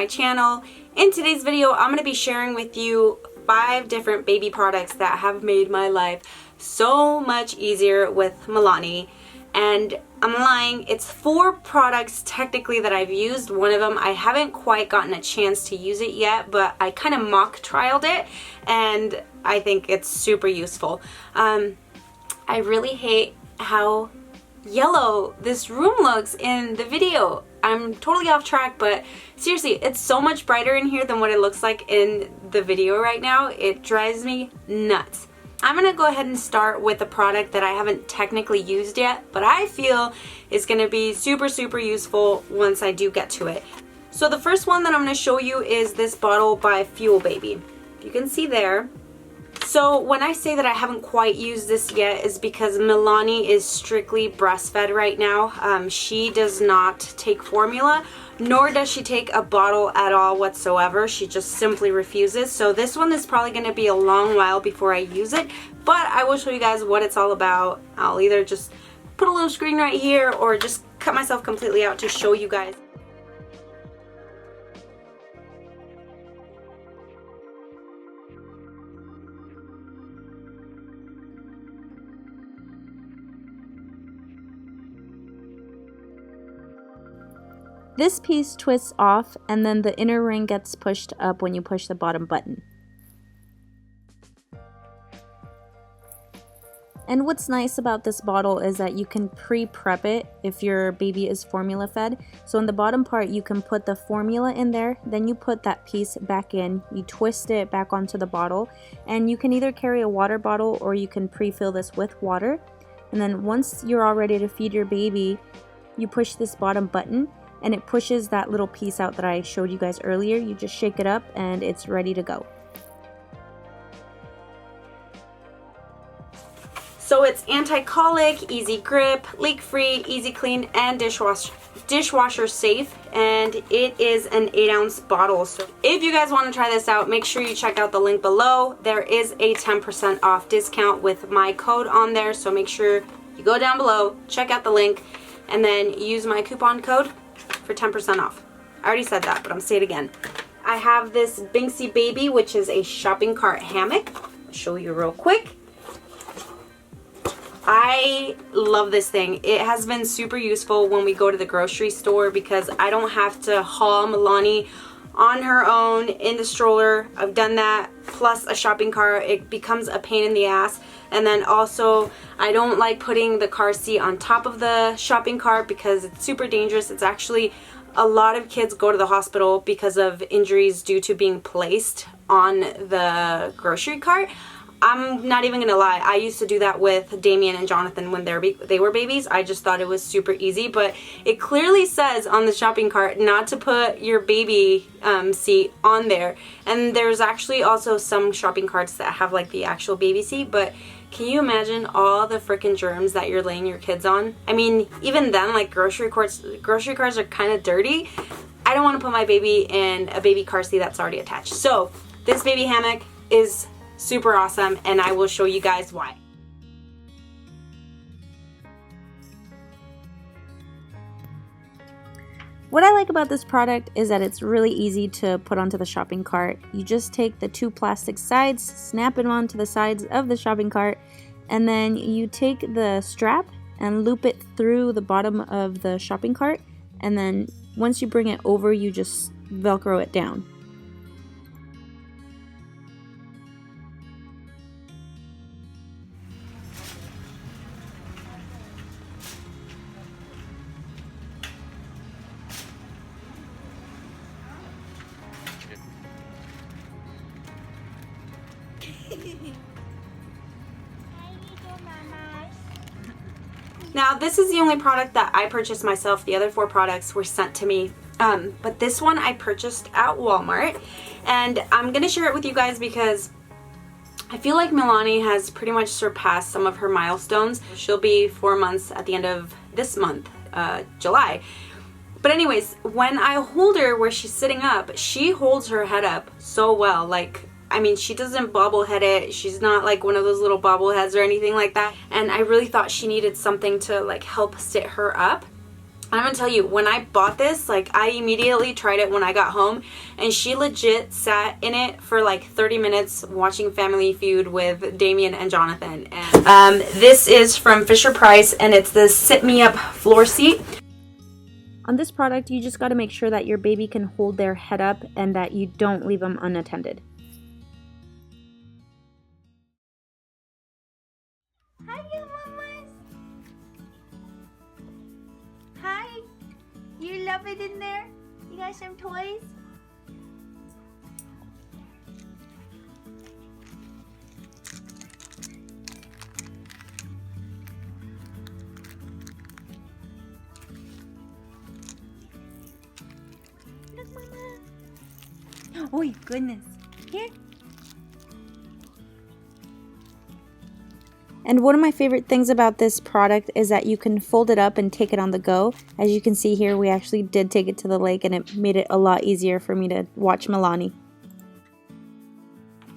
my channel. In today's video, I'm going to be sharing with you 5 different baby products that have made my life so much easier with Milani. And I'm lying, it's 4 products technically that I've used. One of them I haven't quite gotten a chance to use it yet, but I kind of mock trialed it and I think it's super useful. I really hate how yellow this room looks in the video. I'm totally off track, but seriously, it's so much brighter in here than what it looks like in the video right now. It drives me nuts. I'm gonna go ahead and start with a product that I haven't technically used yet, but I feel is gonna be super useful once I do get to it. So the first one that I'm gonna show you is this bottle by Fuel Baby. You can see there. So when I say that I haven't quite used this yet is because Milani is strictly breastfed right now. She does not take formula, nor does she take a bottle at all whatsoever. She just simply refuses. So this one is probably going to be a long while before I use it, but I will show you guys what it's all about. I'll either just put a little screen right here or just cut myself completely out to show you guys. This piece twists off and then the inner ring gets pushed up when you push the bottom button. And what's nice about this bottle is that you can pre-prep it if your baby is formula fed. So in the bottom part you can put the formula in there, then you put that piece back in, you twist it back onto the bottle, and you can either carry a water bottle or you can pre-fill this with water. And then once you're all ready to feed your baby, you push this bottom button and it pushes that little piece out that I showed you guys earlier. You just shake it up and it's ready to go. So it's anti-colic, easy grip, leak-free, easy clean, and dishwasher safe, and it is an 8-ounce bottle. So if you guys want to try this out, make sure you check out the link below. There is a 10% off discount with my code on there, so make sure you go down below, check out the link, and then use my coupon code for 10% off. I already said that, but I'm gonna say it again. I have this Binksy Baby, which is a shopping cart hammock. I'll show you real quick. I love this thing. It has been super useful when we go to the grocery store because I don't have to haul Milani on her own in the stroller. I've done that, plus a shopping cart. It becomes a pain in the ass. And then also, I don't like putting the car seat on top of the shopping cart because it's super dangerous. It's actually, a lot of kids go to the hospital because of injuries due to being placed on the grocery cart. I'm not even gonna lie, I used to do that with Damien and Jonathan when they were babies. I just thought it was super easy, but it clearly says on the shopping cart not to put your baby seat on there. And there's actually also some shopping carts that have like the actual baby seat, but can you imagine all the freaking germs that you're laying your kids on? I mean, even then, like grocery carts are kind of dirty. I don't want to put my baby in a baby car seat that's already attached. So this baby hammock is super awesome, and I will show you guys why. What I like about this product is that it's really easy to put onto the shopping cart. You just take the 2 plastic sides, snap it onto the sides of the shopping cart, and then you take the strap and loop it through the bottom of the shopping cart, and then once you bring it over, you just Velcro it down. Now this is the only product that I purchased myself. The other 4 products were sent to me, but this one I purchased at Walmart, and I'm gonna share it with you guys because I feel like Milani has pretty much surpassed some of her milestones. She'll be 4 months at the end of this month, July. But anyways, when I hold her where she's sitting up, she holds her head up so well. Like, I mean, she doesn't bobblehead it. She's not like one of those little bobbleheads or anything like that. And I really thought she needed something to like help sit her up. I'm gonna tell you, when I bought this, like, I immediately tried it when I got home, and she legit sat in it for like 30 minutes watching Family Feud with Damien and Jonathan. And this is from Fisher-Price, and it's the Sit Me Up floor seat. On this product, you just got to make sure that your baby can hold their head up and that you don't leave them unattended. Hi, you mamas. Hi. You love it in there? You got some toys? Look, Mama. Oh, goodness. Here. And one of my favorite things about this product is that you can fold it up and take it on the go. As you can see here, we actually did take it to the lake, and it made it a lot easier for me to watch Milani.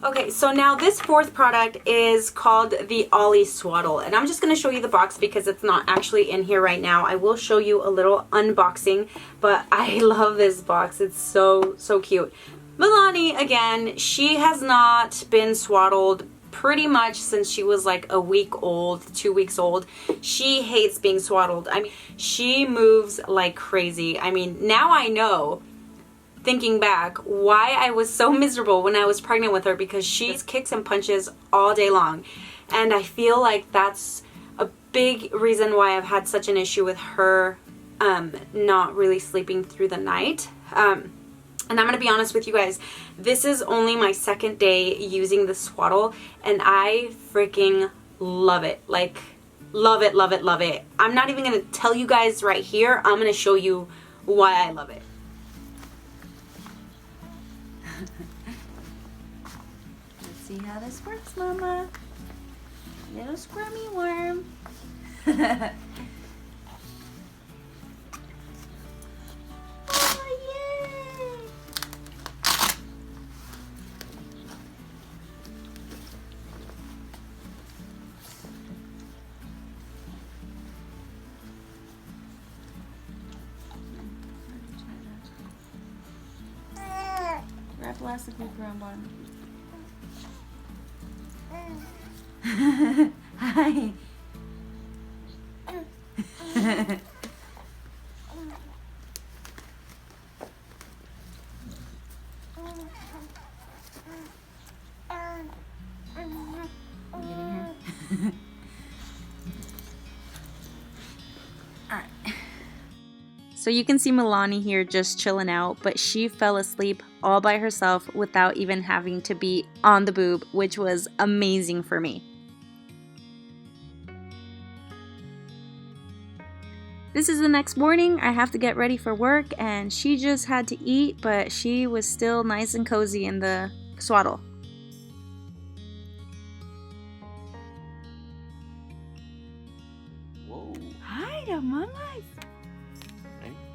Okay, so now this fourth product is called the Ollie Swaddle, and I'm just going to show you the box because it's not actually in here right now. I will show you a little unboxing, but I love this box. It's so cute. Milani, again, she has not been swaddled pretty much since she was like a week old, 2 weeks old. She hates being swaddled. I mean, she moves like crazy. I mean, now I know, thinking back, why I was so miserable when I was pregnant with her, because she kicks and punches all day long. And I feel like that's a big reason why I've had such an issue with her not really sleeping through the night. And I'm going to be honest with you guys, this is only my second day using the swaddle, and I freaking love it. Like, love it, love it, love it. I'm not even going to tell you guys right here. I'm going to show you why I love it. Let's see how this works, Mama. Little squirmy worm. Wrap elastic loop around bottom. Hi. So you can see Milani here just chilling out, but she fell asleep all by herself without even having to be on the boob, which was amazing for me. This is the next morning. I have to get ready for work, and she just had to eat, but she was still nice and cozy in the swaddle. Whoa. Hi, the mamas.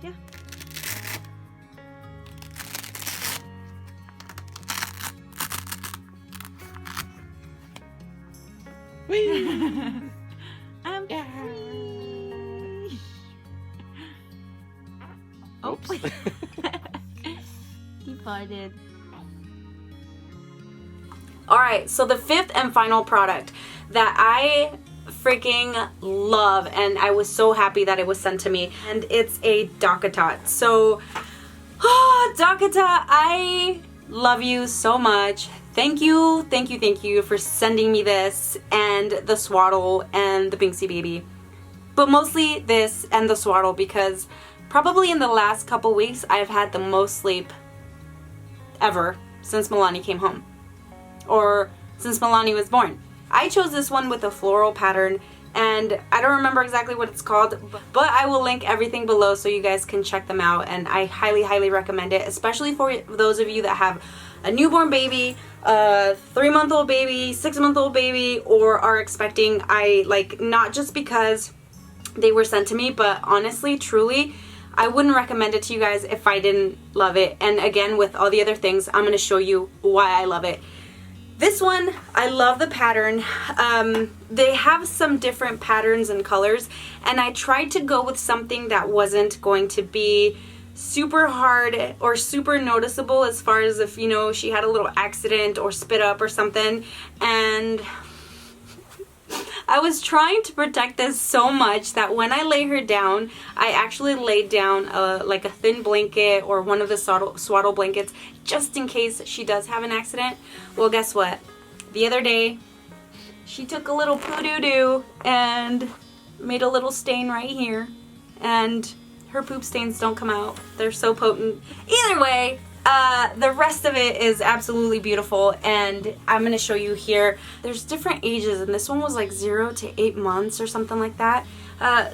Yeah. I'm free. Oh, he farted. Alright, so the fifth and final product that I freaking love, and I was so happy that it was sent to me, and it's a DockATot. So, DockATot, I love you so much. Thank you for sending me this and the swaddle and the Binksy baby. But mostly this and the swaddle, because probably in the last couple weeks I've had the most sleep ever since Milani came home, or since Milani was born. I chose this one with a floral pattern, and I don't remember exactly what it's called, but I will link everything below so you guys can check them out, and I highly recommend it, especially for those of you that have a newborn baby, a 3-month-old baby, 6-month-old baby, or are expecting. I like, not just because they were sent to me, but honestly, truly, I wouldn't recommend it to you guys if I didn't love it. And again, with all the other things, I'm going to show you why I love it. This one, I love the pattern. They have some different patterns and colors, and I tried to go with something that wasn't going to be super hard or super noticeable as far as if, you know, she had a little accident or spit up or something. And I was trying to protect this so much that when I lay her down, I actually laid down like a thin blanket or one of the swaddle blankets just in case she does have an accident. Well, guess what? The other day, she took a little poo-doo-doo and made a little stain right here. And her poop stains don't come out. They're so potent. Either way, the rest of it is absolutely beautiful, and I'm going to show you here. There's different ages, and this one was like 0 to 8 months or something like that.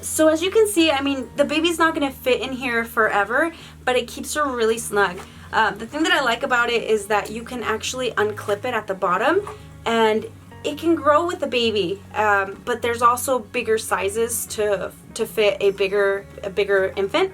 So as you can see, I mean, the baby's not going to fit in here forever, but it keeps her really snug. The thing that I like about it is that you can actually unclip it at the bottom, and it can grow with the baby, but there's also bigger sizes to fit a bigger infant.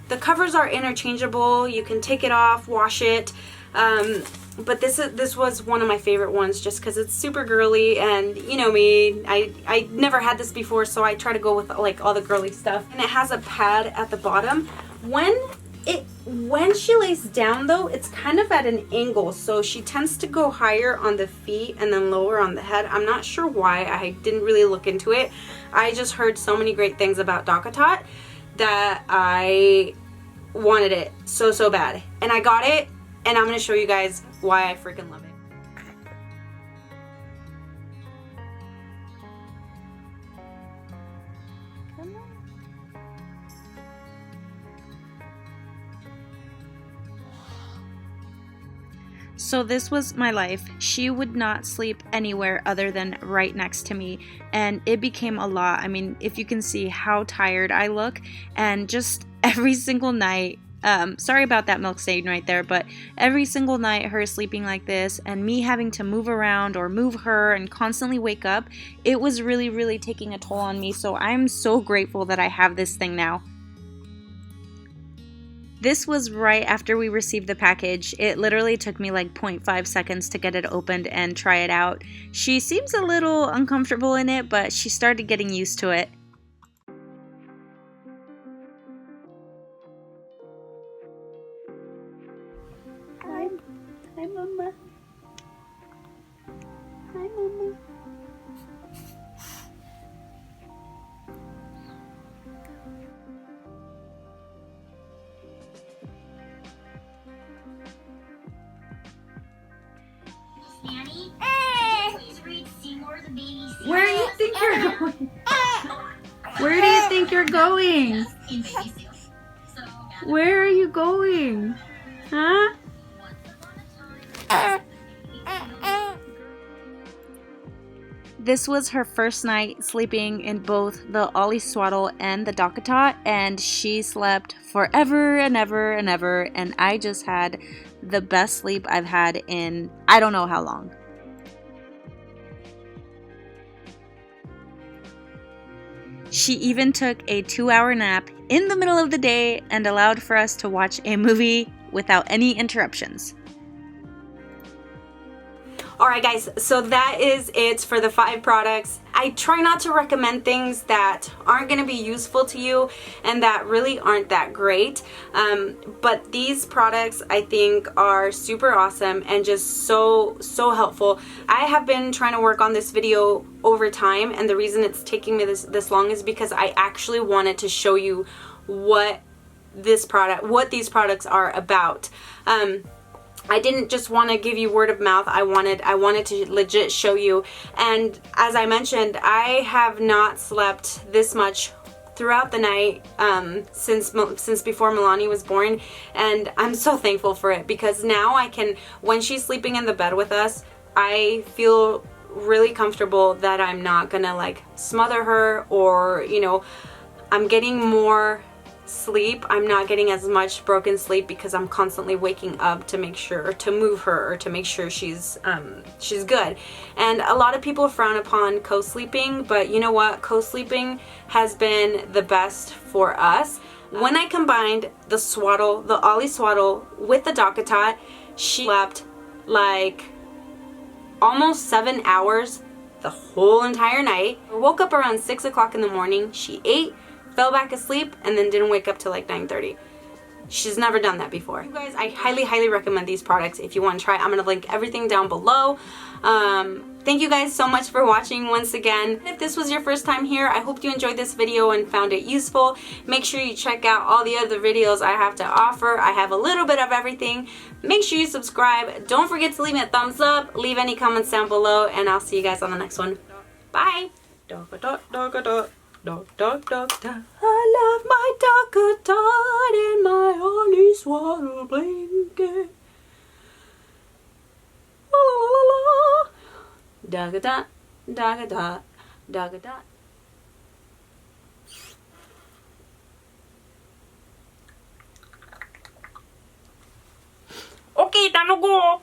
The covers are interchangeable. You can take it off, wash it, but this was one of my favorite ones just because it's super girly, and you know me, I never had this before, so I try to go with like all the girly stuff. And it has a pad at the bottom. When she lays down though, it's kind of at an angle, so she tends to go higher on the feet and then lower on the head. I'm not sure why. I didn't really look into it. I just heard so many great things about DockATot that I wanted it so bad, and I got it, and I'm gonna show you guys why I freaking love it. So this was my life. She would not sleep anywhere other than right next to me, and it became a lot. I mean, if you can see how tired I look, and just every single night, sorry about that milk stain right there, but every single night her sleeping like this and me having to move around or move her and constantly wake up, it was really taking a toll on me. So I'm so grateful that I have this thing now. This was right after we received the package. It literally took me like 0.5 seconds to get it opened and try it out. She seems a little uncomfortable in it, but she started getting used to it. Hi, Mama. Hi, Mama. Nanny, please read Seymour the Baby Seahorse. Where do you think you're going? Where do you think you're going? In Baby Seal. So, Where are you going? Huh? once upon a time, This was her first night sleeping in both the Ollie Swaddle and the DockATot, and she slept forever and ever and ever, and I just had the best sleep I've had in I don't know how long. She even took a 2-hour nap in the middle of the day and allowed for us to watch a movie without any interruptions. Alright guys, so that is it for the 5 products. I try not to recommend things that aren't going to be useful to you and that really aren't that great. But these products I think are super awesome and just so helpful. I have been trying to work on this video over time, and the reason it's taking me this long is because I actually wanted to show you what these products are about. I didn't just want to give you word of mouth. I wanted to legit show you. And as I mentioned, I have not slept this much throughout the night since before Milani was born, and I'm so thankful for it, because now I can, when she's sleeping in the bed with us, I feel really comfortable that I'm not gonna like smother her, or you know, I'm getting more sleep. I'm not getting as much broken sleep because I'm constantly waking up to make sure to move her or to make sure she's good. And a lot of people frown upon co-sleeping, but you know what? Co-sleeping has been the best for us. When I combined the swaddle, the Ollie Swaddle with the DockATot, she slept like almost 7 hours the whole entire night. I woke up around 6 o'clock in the morning. She ate, fell back asleep, and then didn't wake up till like 9:30. She's never done that before. You guys, I highly recommend these products if you want to try. I'm going to link everything down below. Thank you guys so much for watching once again. If this was your first time here, I hope you enjoyed this video and found it useful. Make sure you check out all the other videos I have to offer. I have a little bit of everything. Make sure you subscribe. Don't forget to leave me a thumbs up. Leave any comments down below, and I'll see you guys on the next one. Bye! DockATot. I love my DockATot and my Ollie Swaddle blanket. La la la la la. DockATot, DockATot, DockATot. Okay, time to go.